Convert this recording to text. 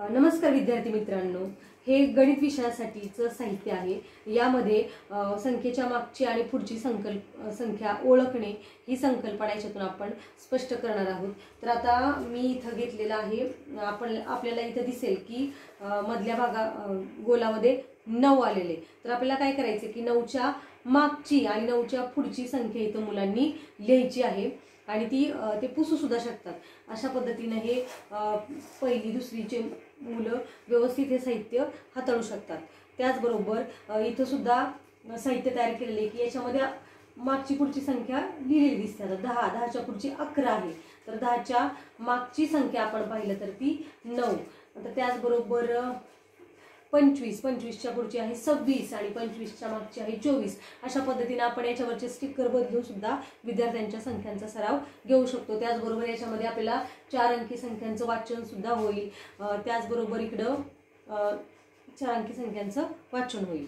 नमस्कार विद्यार्थी मित्रांनो, हे गणित विषयासाठीचं साहित्य आहे। यामध्ये संख्येच्या मागची आणि पुढची संख्या ओळखणे ही संकल्पना याच्यातून आपण स्पष्ट करणार आहोत। तर आता मी इथं घेतलेला आहे, आपल्याला इथं दिसेल की मधल्या गोलामध्ये 9 आलेले। तर आपल्याला काय करायचं की 9च्या मागची आणि 9च्या पुढची संख्या इथं मुलांनी लिहायची आहे आणि ते पुसू सुद्धा शकतात। अशा पद्धतीने हे पहिली दुसरीचे मुलं व्यवस्थित हे साहित्य हाताळू शकतात। त्याचबरोबर इथं सुद्धा साहित्य तयार केलेले आहे की याच्यामध्ये मागची पुढची संख्या लिहिलेली दिसते। आता 10च्या पुढची 11 आहे, तर 10च्या मागची संख्या आपण पाहिलं तर ती 9। आता त्याचबरोबर 25च्या पुढची आहे 26 आणि 25च्या मागची आहे 24। अशा पद्धतीने आपण याच्यावरचे स्टिकर बदलून सुद्धा विद्यार्थ्यांच्या संख्यांचा सराव घेऊ शकतो। त्याचबरोबर याच्यामध्ये आपल्याला 4 अंकी संख्यांचं वाचन सुद्धा होईल, त्याचबरोबर इकडं 4 अंकी संख्यांचं वाचन होईल।